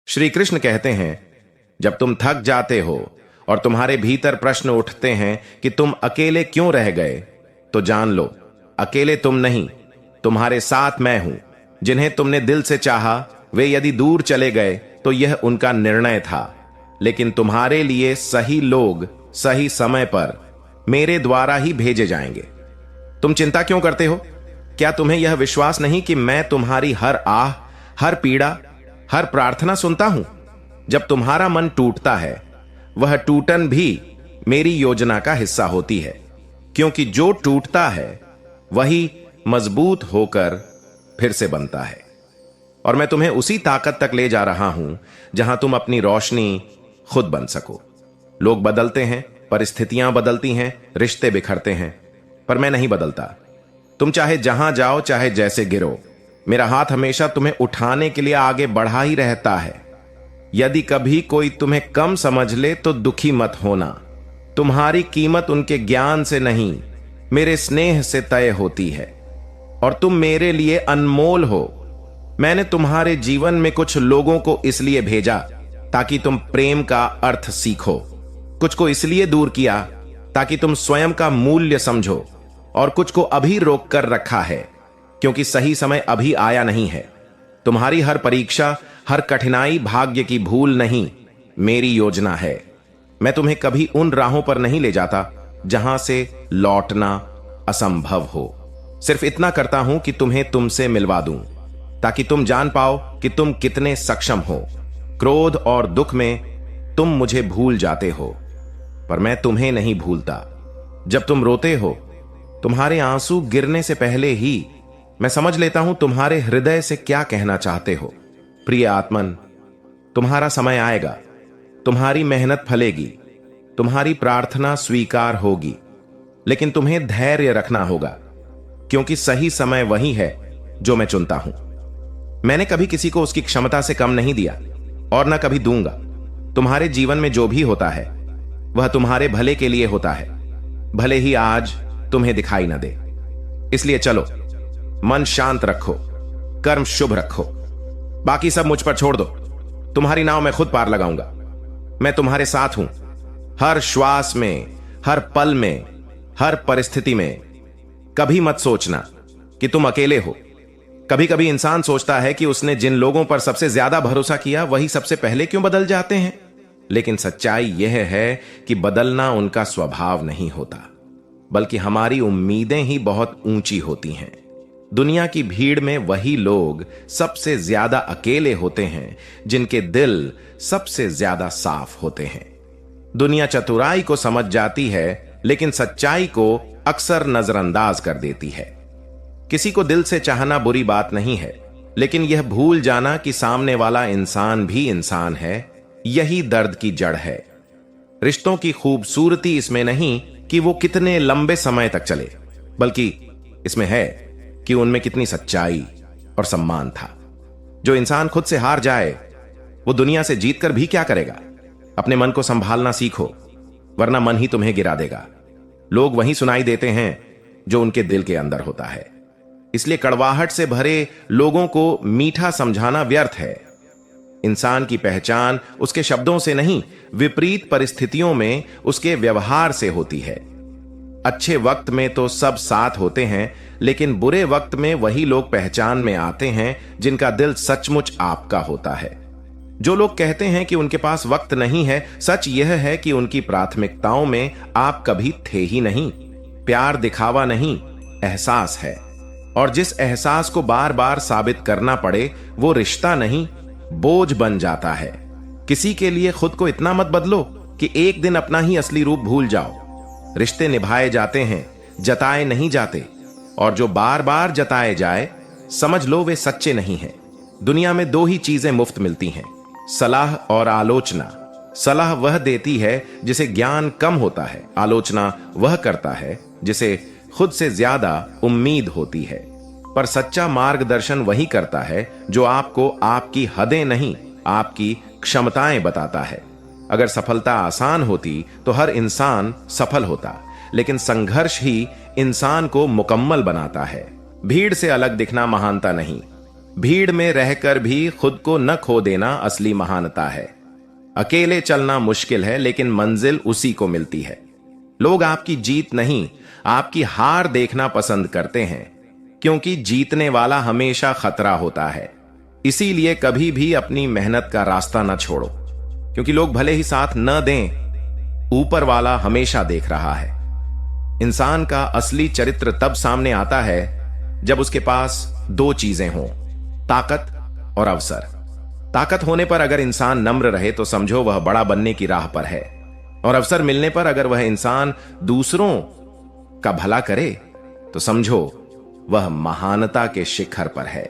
श्री कृष्ण कहते हैं, जब तुम थक जाते हो और तुम्हारे भीतर प्रश्न उठते हैं कि तुम अकेले क्यों रह गए, तो जान लो, अकेले तुम नहीं, तुम्हारे साथ मैं हूं। जिन्हें तुमने दिल से चाहा, वे यदि दूर चले गए तो यह उनका निर्णय था, लेकिन तुम्हारे लिए सही लोग सही समय पर मेरे द्वारा ही भेजे जाएंगे। तुम चिंता क्यों करते हो? क्या तुम्हें यह विश्वास नहीं कि मैं तुम्हारी हर आह, हर पीड़ा, हर प्रार्थना सुनता हूं? जब तुम्हारा मन टूटता है, वह टूटन भी मेरी योजना का हिस्सा होती है, क्योंकि जो टूटता है वही मजबूत होकर फिर से बनता है। और मैं तुम्हें उसी ताकत तक ले जा रहा हूं जहां तुम अपनी रोशनी खुद बन सको। लोग बदलते हैं, परिस्थितियां बदलती हैं, रिश्ते बिखरते हैं, पर मैं नहीं बदलता। तुम चाहे जहां जाओ, चाहे जैसे गिरो, मेरा हाथ हमेशा तुम्हें उठाने के लिए आगे बढ़ा ही रहता है। यदि कभी कोई तुम्हें कम समझ ले तो दुखी मत होना। तुम्हारी कीमत उनके ज्ञान से नहीं, मेरे स्नेह से तय होती है, और तुम मेरे लिए अनमोल हो। मैंने तुम्हारे जीवन में कुछ लोगों को इसलिए भेजा ताकि तुम प्रेम का अर्थ सीखो, कुछ को इसलिए दूर किया ताकि तुम स्वयं का मूल्य समझो, और कुछ को अभी रोक कर रखा है क्योंकि सही समय अभी आया नहीं है। तुम्हारी हर परीक्षा, हर कठिनाई भाग्य की भूल नहीं, मेरी योजना है। मैं तुम्हें कभी उन राहों पर नहीं ले जाता जहां से लौटना असंभव हो। सिर्फ इतना करता हूं कि तुम्हें तुमसे मिलवा दूं, ताकि तुम जान पाओ कि तुम कितने सक्षम हो। क्रोध और दुख में तुम मुझे भूल जाते हो, पर मैं तुम्हें नहीं भूलता। जब तुम रोते हो, तुम्हारे आंसू गिरने से पहले ही मैं समझ लेता हूं तुम्हारे हृदय से क्या कहना चाहते हो। प्रिय आत्मन, तुम्हारा समय आएगा, तुम्हारी मेहनत फलेगी, तुम्हारी प्रार्थना स्वीकार होगी, लेकिन तुम्हें धैर्य रखना होगा, क्योंकि सही समय वही है जो मैं चुनता हूं। मैंने कभी किसी को उसकी क्षमता से कम नहीं दिया और न कभी दूंगा। तुम्हारे जीवन में जो भी होता है वह तुम्हारे भले के लिए होता है, भले ही आज तुम्हें दिखाई न दे। इसलिए चलो, मन शांत रखो, कर्म शुभ रखो, बाकी सब मुझ पर छोड़ दो। तुम्हारी नाव मैं खुद पार लगाऊंगा। मैं तुम्हारे साथ हूं, हर श्वास में, हर पल में, हर परिस्थिति में। कभी मत सोचना कि तुम अकेले हो। कभी कभी इंसान सोचता है कि उसने जिन लोगों पर सबसे ज्यादा भरोसा किया वही सबसे पहले क्यों बदल जाते हैं, लेकिन सच्चाई यह है कि बदलना उनका स्वभाव नहीं होता, बल्कि हमारी उम्मीदें ही बहुत ऊंची होती हैं। दुनिया की भीड़ में वही लोग सबसे ज्यादा अकेले होते हैं जिनके दिल सबसे ज्यादा साफ होते हैं। दुनिया चतुराई को समझ जाती है, लेकिन सच्चाई को अक्सर नजरअंदाज कर देती है। किसी को दिल से चाहना बुरी बात नहीं है, लेकिन यह भूल जाना कि सामने वाला इंसान भी इंसान है, यही दर्द की जड़ है। रिश्तों की खूबसूरती इसमें नहीं कि वो कितने लंबे समय तक चले, बल्कि इसमें है कि उनमें कितनी सच्चाई और सम्मान था। जो इंसान खुद से हार जाए, वो दुनिया से जीतकर भी क्या करेगा? अपने मन को संभालना सीखो, वरना मन ही तुम्हें गिरा देगा। लोग वही सुनाई देते हैं जो उनके दिल के अंदर होता है। इसलिए कड़वाहट से भरे लोगों को मीठा समझाना व्यर्थ है। इंसान की पहचान उसके शब्दों से नहीं, विपरीत परिस्थितियों में उसके व्यवहार से होती है। अच्छे वक्त में तो सब साथ होते हैं, लेकिन बुरे वक्त में वही लोग पहचान में आते हैं जिनका दिल सचमुच आपका होता है। जो लोग कहते हैं कि उनके पास वक्त नहीं है, सच यह है कि उनकी प्राथमिकताओं में आप कभी थे ही नहीं। प्यार दिखावा नहीं, एहसास है, और जिस एहसास को बार बार साबित करना पड़े वो रिश्ता नहीं, बोझ बन जाता है। किसी के लिए खुद को इतना मत बदलो कि एक दिन अपना ही असली रूप भूल जाओ। रिश्ते निभाए जाते हैं, जताए नहीं जाते, और जो बार बार जताए जाए, समझ लो वे सच्चे नहीं हैं। दुनिया में दो ही चीजें मुफ्त मिलती हैं, सलाह और आलोचना। सलाह वह देती है जिसे ज्ञान कम होता है, आलोचना वह करता है जिसे खुद से ज्यादा उम्मीद होती है। पर सच्चा मार्गदर्शन वही करता है जो आपको आपकी हदें नहीं, आपकी क्षमताएं बताता है। अगर सफलता आसान होती तो हर इंसान सफल होता, लेकिन संघर्ष ही इंसान को मुकम्मल बनाता है। भीड़ से अलग दिखना महानता नहीं, भीड़ में रहकर भी खुद को न खो देना असली महानता है। अकेले चलना मुश्किल है, लेकिन मंजिल उसी को मिलती है। लोग आपकी जीत नहीं, आपकी हार देखना पसंद करते हैं, क्योंकि जीतने वाला हमेशा खतरा होता है। इसीलिए कभी भी अपनी मेहनत का रास्ता न छोड़ो, क्योंकि लोग भले ही साथ न दें, ऊपर वाला हमेशा देख रहा है। इंसान का असली चरित्र तब सामने आता है जब उसके पास दो चीजें हों, ताकत और अवसर। ताकत होने पर अगर इंसान नम्र रहे तो समझो वह बड़ा बनने की राह पर है, और अवसर मिलने पर अगर वह इंसान दूसरों का भला करे तो समझो वह महानता के शिखर पर है।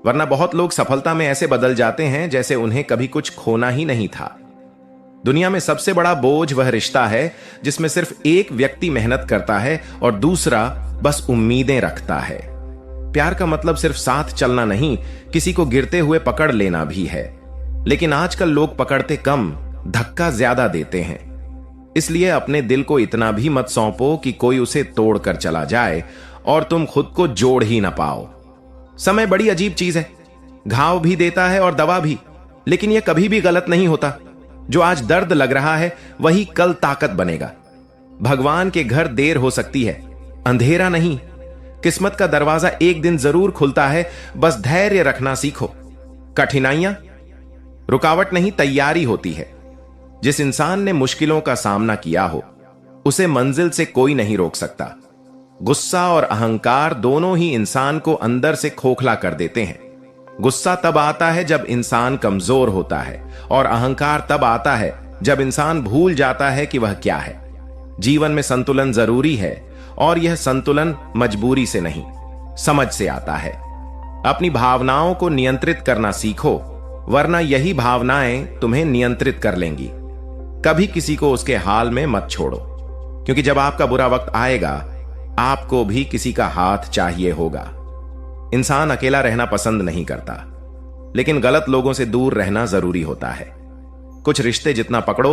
वरना बहुत लोग सफलता में ऐसे बदल जाते हैं जैसे उन्हें कभी कुछ खोना ही नहीं था। दुनिया में सबसे बड़ा बोझ वह रिश्ता है जिसमें सिर्फ एक व्यक्ति मेहनत करता है और दूसरा बस उम्मीदें रखता है। प्यार का मतलब सिर्फ साथ चलना नहीं, किसी को गिरते हुए पकड़ लेना भी है। लेकिन आजकल लोग पकड़ते कम, धक्का ज्यादा देते हैं। इसलिए अपने दिल को इतना भी मत सौंपो कि कोई उसे तोड़कर चला जाए और तुम खुद को जोड़ ही ना पाओ। समय बड़ी अजीब चीज है, घाव भी देता है और दवा भी, लेकिन यह कभी भी गलत नहीं होता। जो आज दर्द लग रहा है वही कल ताकत बनेगा। भगवान के घर देर हो सकती है, अंधेरा नहीं। किस्मत का दरवाजा एक दिन जरूर खुलता है, बस धैर्य रखना सीखो। कठिनाइयां रुकावट नहीं, तैयारी होती है। जिस इंसान ने मुश्किलों का सामना किया हो उसे मंजिल से कोई नहीं रोक सकता। गुस्सा और अहंकार दोनों ही इंसान को अंदर से खोखला कर देते हैं। गुस्सा तब आता है जब इंसान कमजोर होता है, और अहंकार तब आता है जब इंसान भूल जाता है कि वह क्या है। जीवन में संतुलन जरूरी है, और यह संतुलन मजबूरी से नहीं, समझ से आता है। अपनी भावनाओं को नियंत्रित करना सीखो, वरना यही भावनाएं तुम्हें नियंत्रित कर लेंगी। कभी किसी को उसके हाल में मत छोड़ो, क्योंकि जब आपका बुरा वक्त आएगा आपको भी किसी का हाथ चाहिए होगा। इंसान अकेला रहना पसंद नहीं करता, लेकिन गलत लोगों से दूर रहना जरूरी होता है। कुछ रिश्ते जितना पकड़ो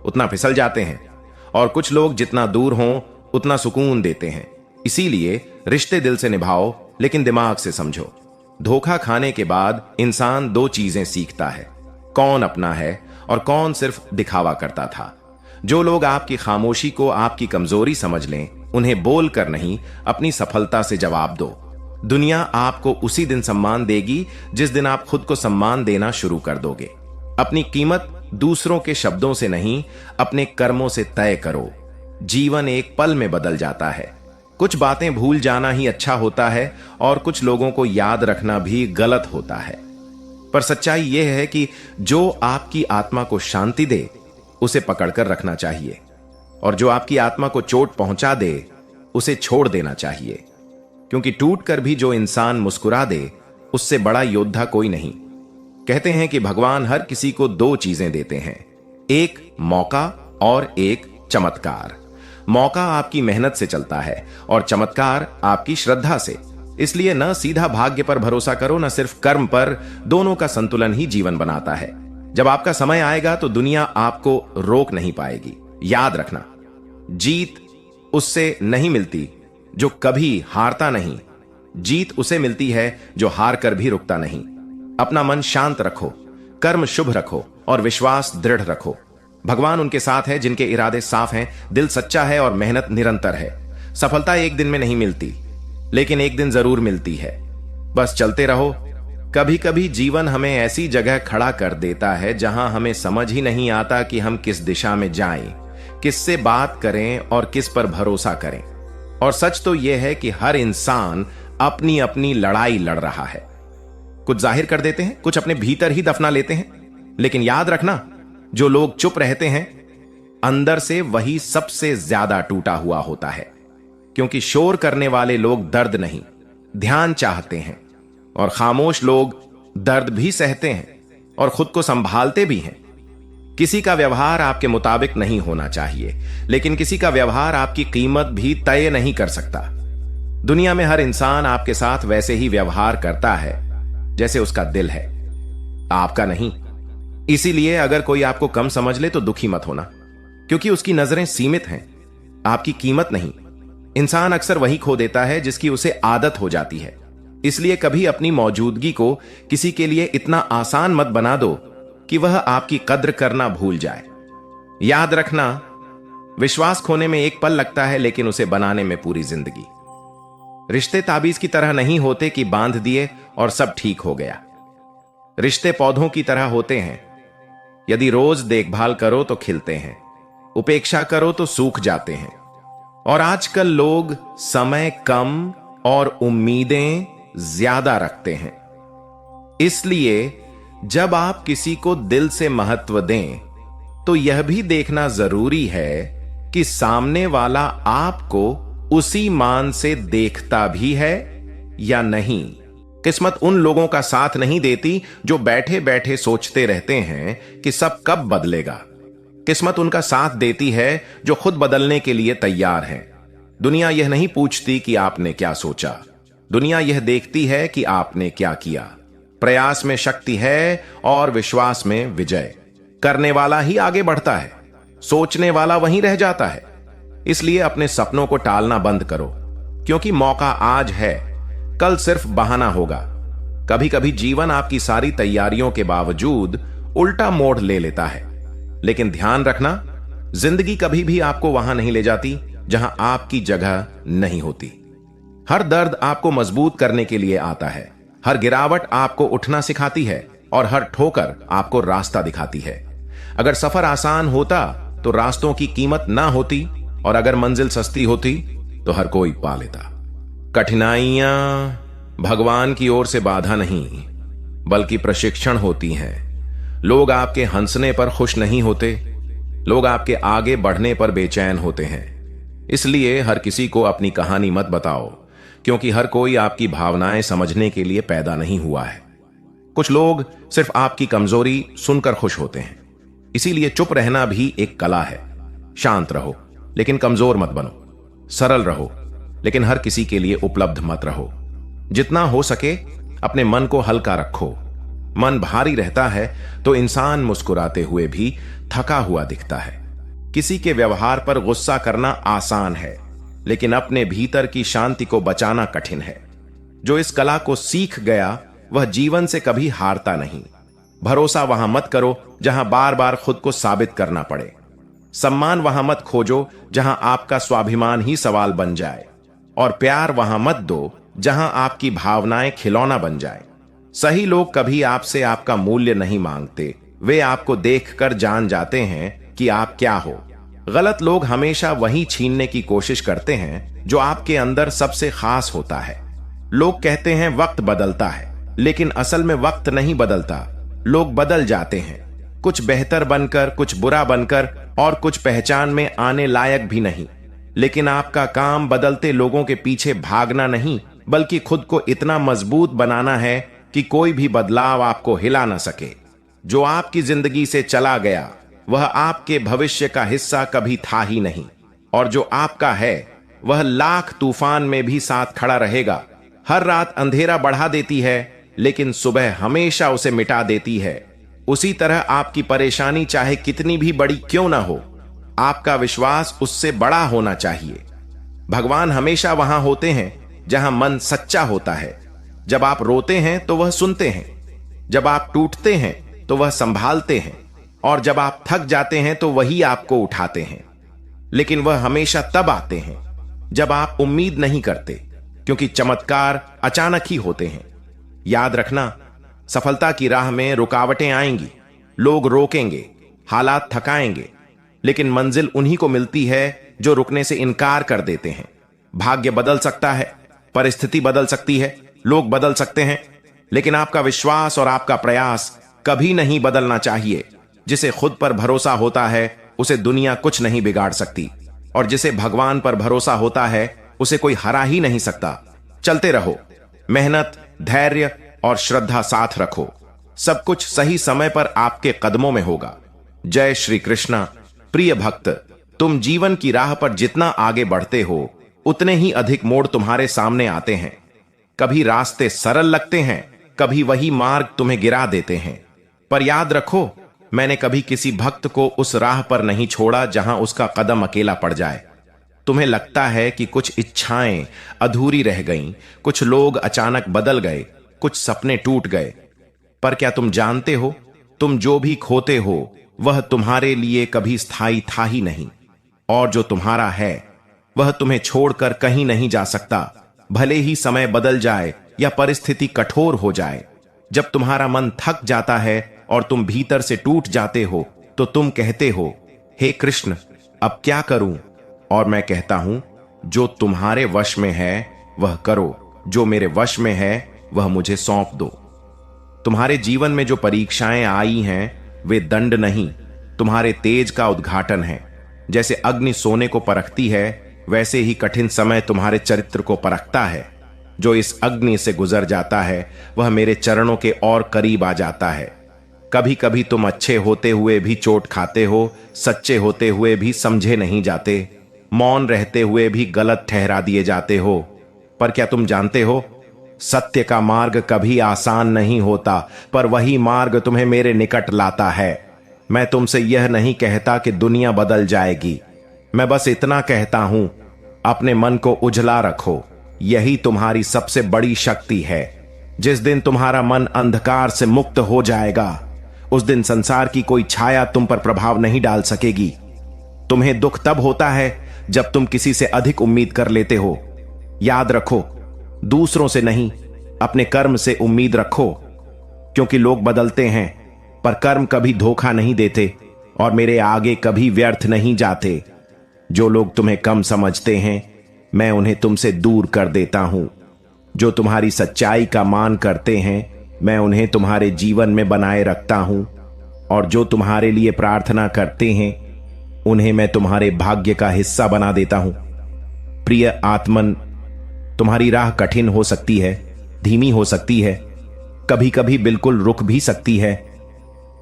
उतना फिसल जाते हैं, और कुछ लोग जितना दूर हों उतना सुकून देते हैं। इसीलिए रिश्ते दिल से निभाओ, लेकिन दिमाग से समझो। धोखा खाने के बाद इंसान दो चीजें सीखता है, कौन अपना है और कौन सिर्फ दिखावा करता था। जो लोग आपकी खामोशी को आपकी कमजोरी समझ लें, उन्हें बोलकर नहीं, अपनी सफलता से जवाब दो। दुनिया आपको उसी दिन सम्मान देगी जिस दिन आप खुद को सम्मान देना शुरू कर दोगे। अपनी कीमत दूसरों के शब्दों से नहीं, अपने कर्मों से तय करो। जीवन एक पल में बदल जाता है। कुछ बातें भूल जाना ही अच्छा होता है, और कुछ लोगों को याद रखना भी गलत होता है। पर सच्चाई यह है कि जो आपकी आत्मा को शांति दे उसे पकड़कर रखना चाहिए, और जो आपकी आत्मा को चोट पहुंचा दे उसे छोड़ देना चाहिए। क्योंकि टूटकर भी जो इंसान मुस्कुरा दे उससे बड़ा योद्धा कोई नहीं। कहते हैं कि भगवान हर किसी को दो चीजें देते हैं, एक मौका और एक चमत्कार। मौका आपकी मेहनत से चलता है और चमत्कार आपकी श्रद्धा से। इसलिए न सीधा भाग्य पर भरोसा करो, न सिर्फ कर्म पर। दोनों का संतुलन ही जीवन बनाता है। जब आपका समय आएगा तो दुनिया आपको रोक नहीं पाएगी। याद रखना, जीत उससे नहीं मिलती जो कभी हारता नहीं, जीत उसे मिलती है जो हार कर भी रुकता नहीं। अपना मन शांत रखो, कर्म शुभ रखो और विश्वास दृढ़ रखो। भगवान उनके साथ है जिनके इरादे साफ हैं, दिल सच्चा है और मेहनत निरंतर है। सफलता एक दिन में नहीं मिलती, लेकिन एक दिन जरूर मिलती है। बस चलते रहो। कभी कभी जीवन हमें ऐसी जगह खड़ा कर देता है जहां हमें समझ ही नहीं आता कि हम किस दिशा में जाएं, किससे बात करें और किस पर भरोसा करें। और सच तो यह है कि हर इंसान अपनी अपनी लड़ाई लड़ रहा है। कुछ जाहिर कर देते हैं, कुछ अपने भीतर ही दफना लेते हैं। लेकिन याद रखना, जो लोग चुप रहते हैं अंदर से वही सबसे ज्यादा टूटा हुआ होता है। क्योंकि शोर करने वाले लोग दर्द नहीं, ध्यान चाहते हैं, और खामोश लोग दर्द भी सहते हैं और खुद को संभालते भी हैं। किसी का व्यवहार आपके मुताबिक नहीं होना चाहिए, लेकिन किसी का व्यवहार आपकी कीमत भी तय नहीं कर सकता। दुनिया में हर इंसान आपके साथ वैसे ही व्यवहार करता है जैसे उसका दिल है, आपका नहीं। इसीलिए अगर कोई आपको कम समझ ले तो दुखी मत होना, क्योंकि उसकी नजरें सीमित हैं, आपकी कीमत नहीं। इंसान अक्सर वही खो देता है जिसकी उसे आदत हो जाती है। इसलिए कभी अपनी मौजूदगी को किसी के लिए इतना आसान मत बना दो कि वह आपकी कद्र करना भूल जाए। याद रखना, विश्वास खोने में एक पल लगता है, लेकिन उसे बनाने में पूरी जिंदगी। रिश्ते ताबीज की तरह नहीं होते कि बांध दिए और सब ठीक हो गया। रिश्ते पौधों की तरह होते हैं, यदि रोज देखभाल करो तो खिलते हैं, उपेक्षा करो तो सूख जाते हैं। और आजकल लोग समय कम और उम्मीदें ज्यादा रखते हैं। इसलिए जब आप किसी को दिल से महत्व दें तो यह भी देखना जरूरी है कि सामने वाला आपको उसी मान से देखता भी है या नहीं। किस्मत उन लोगों का साथ नहीं देती जो बैठे बैठे सोचते रहते हैं कि सब कब बदलेगा। किस्मत उनका साथ देती है जो खुद बदलने के लिए तैयार हैं। दुनिया यह नहीं पूछती कि आपने क्या सोचा, दुनिया यह देखती है कि आपने क्या किया। प्रयास में शक्ति है और विश्वास में विजय। करने वाला ही आगे बढ़ता है, सोचने वाला वहीं रह जाता है। इसलिए अपने सपनों को टालना बंद करो, क्योंकि मौका आज है, कल सिर्फ बहाना होगा। कभी कभी जीवन आपकी सारी तैयारियों के बावजूद उल्टा मोड़ ले लेता है, लेकिन ध्यान रखना, जिंदगी कभी भी आपको वहां नहीं ले जाती जहां आपकी जगह नहीं होती। हर दर्द आपको मजबूत करने के लिए आता है, हर गिरावट आपको उठना सिखाती है और हर ठोकर आपको रास्ता दिखाती है। अगर सफर आसान होता तो रास्तों की कीमत ना होती, और अगर मंजिल सस्ती होती तो हर कोई पा लेता। कठिनाइयां भगवान की ओर से बाधा नहीं, बल्कि प्रशिक्षण होती हैं। लोग आपके हंसने पर खुश नहीं होते, लोग आपके आगे बढ़ने पर बेचैन होते हैं। इसलिए हर किसी को अपनी कहानी मत बताओ, क्योंकि हर कोई आपकी भावनाएं समझने के लिए पैदा नहीं हुआ है। कुछ लोग सिर्फ आपकी कमजोरी सुनकर खुश होते हैं, इसीलिए चुप रहना भी एक कला है। शांत रहो लेकिन कमजोर मत बनो, सरल रहो लेकिन हर किसी के लिए उपलब्ध मत रहो। जितना हो सके अपने मन को हल्का रखो। मन भारी रहता है तो इंसान मुस्कुराते हुए भी थका हुआ दिखता है। किसी के व्यवहार पर गुस्सा करना आसान है, लेकिन अपने भीतर की शांति को बचाना कठिन है। जो इस कला को सीख गया वह जीवन से कभी हारता नहीं। भरोसा वहां मत करो जहां बार बार खुद को साबित करना पड़े। सम्मान वहां मत खोजो जहां आपका स्वाभिमान ही सवाल बन जाए। और प्यार वहां मत दो जहां आपकी भावनाएं खिलौना बन जाए। सही लोग कभी आपसे आपका मूल्य नहीं मांगते, वे आपको देखकर जान जाते हैं कि आप क्या हो। गलत लोग हमेशा वही छीनने की कोशिश करते हैं जो आपके अंदर सबसे खास होता है। लोग कहते हैं वक्त बदलता है, लेकिन असल में वक्त नहीं बदलता, लोग बदल जाते हैं। कुछ बेहतर बनकर, कुछ बुरा बनकर और कुछ पहचान में आने लायक भी नहीं। लेकिन आपका काम बदलते लोगों के पीछे भागना नहीं, बल्कि खुद को इतना मजबूत बनाना है कि कोई भी बदलाव आपको हिला ना सके। जो आपकी जिंदगी से चला गया वह आपके भविष्य का हिस्सा कभी था ही नहीं, और जो आपका है वह लाख तूफान में भी साथ खड़ा रहेगा। हर रात अंधेरा बढ़ा देती है, लेकिन सुबह हमेशा उसे मिटा देती है। उसी तरह आपकी परेशानी चाहे कितनी भी बड़ी क्यों ना हो, आपका विश्वास उससे बड़ा होना चाहिए। भगवान हमेशा वहां होते हैं जहां मन सच्चा होता है। जब आप रोते हैं तो वह सुनते हैं, जब आप टूटते हैं तो वह संभालते हैं, और जब आप थक जाते हैं तो वही आपको उठाते हैं। लेकिन वह हमेशा तब आते हैं जब आप उम्मीद नहीं करते, क्योंकि चमत्कार अचानक ही होते हैं। याद रखना, सफलता की राह में रुकावटें आएंगी, लोग रोकेंगे, हालात थकाएंगे, लेकिन मंजिल उन्हीं को मिलती है जो रुकने से इनकार कर देते हैं। भाग्य बदल सकता है, परिस्थिति बदल सकती है, लोग बदल सकते हैं, लेकिन आपका विश्वास और आपका प्रयास कभी नहीं बदलना चाहिए। जिसे खुद पर भरोसा होता है उसे दुनिया कुछ नहीं बिगाड़ सकती, और जिसे भगवान पर भरोसा होता है उसे कोई हरा ही नहीं सकता। चलते रहो, मेहनत, धैर्य और श्रद्धा साथ रखो, सब कुछ सही समय पर आपके कदमों में होगा। जय श्री कृष्णा। प्रिय भक्त, तुम जीवन की राह पर जितना आगे बढ़ते हो उतने ही अधिक मोड़ तुम्हारे सामने आते हैं। कभी रास्ते सरल लगते हैं, कभी वही मार्ग तुम्हें गिरा देते हैं, पर याद रखो, मैंने कभी किसी भक्त को उस राह पर नहीं छोड़ा जहां उसका कदम अकेला पड़ जाए। तुम्हें लगता है कि कुछ इच्छाएं अधूरी रह गईं, कुछ लोग अचानक बदल गए, कुछ सपने टूट गए। पर क्या तुम जानते हो, तुम जो भी खोते हो वह तुम्हारे लिए कभी स्थायी था ही नहीं, और जो तुम्हारा है वह तुम्हें छोड़कर कहीं नहीं जा सकता, भले ही समय बदल जाए या परिस्थिति कठोर हो जाए। जब तुम्हारा मन थक जाता है और तुम भीतर से टूट जाते हो तो तुम कहते हो, हे कृष्ण, अब क्या करूं? और मैं कहता हूं, जो तुम्हारे वश में है वह करो, जो मेरे वश में है वह मुझे सौंप दो। तुम्हारे जीवन में जो परीक्षाएं आई हैं वे दंड नहीं, तुम्हारे तेज का उद्घाटन है। जैसे अग्नि सोने को परखती है, वैसे ही कठिन समय तुम्हारे चरित्र को परखता है। जो इस अग्नि से गुजर जाता है वह मेरे चरणों के और करीब आ जाता है। कभी कभी तुम अच्छे होते हुए भी चोट खाते हो, सच्चे होते हुए भी समझे नहीं जाते, मौन रहते हुए भी गलत ठहरा दिए जाते हो। पर क्या तुम जानते हो, सत्य का मार्ग कभी आसान नहीं होता, पर वही मार्ग तुम्हें मेरे निकट लाता है। मैं तुमसे यह नहीं कहता कि दुनिया बदल जाएगी, मैं बस इतना कहता हूं, अपने मन को उजला रखो, यही तुम्हारी सबसे बड़ी शक्ति है। जिस दिन तुम्हारा मन अंधकार से मुक्त हो जाएगा, उस दिन संसार की कोई छाया तुम पर प्रभाव नहीं डाल सकेगी। तुम्हें दुख तब होता है जब तुम किसी से अधिक उम्मीद कर लेते हो। याद रखो, दूसरों से नहीं, अपने कर्म से उम्मीद रखो, क्योंकि लोग बदलते हैं पर कर्म कभी धोखा नहीं देते और मेरे आगे कभी व्यर्थ नहीं जाते। जो लोग तुम्हें कम समझते हैं, मैं उन्हें तुमसे दूर कर देता हूं। जो तुम्हारी सच्चाई का मान करते हैं, मैं उन्हें तुम्हारे जीवन में बनाए रखता हूं, और जो तुम्हारे लिए प्रार्थना करते हैं उन्हें मैं तुम्हारे भाग्य का हिस्सा बना देता हूं। प्रिय आत्मन, तुम्हारी राह कठिन हो सकती है, धीमी हो सकती है, कभी कभी बिल्कुल रुक भी सकती है,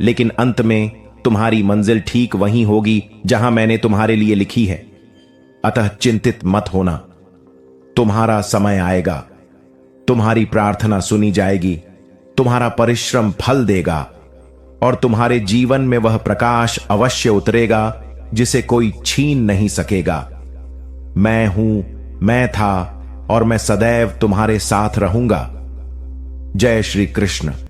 लेकिन अंत में तुम्हारी मंजिल ठीक वहीं होगी जहां मैंने तुम्हारे लिए लिखी है। अतः चिंतित मत होना, तुम्हारा समय आएगा, तुम्हारी प्रार्थना सुनी जाएगी, तुम्हारा परिश्रम फल देगा, और तुम्हारे जीवन में वह प्रकाश अवश्य उतरेगा जिसे कोई छीन नहीं सकेगा। मैं हूं, मैं था, और मैं सदैव तुम्हारे साथ रहूंगा। जय श्री कृष्ण।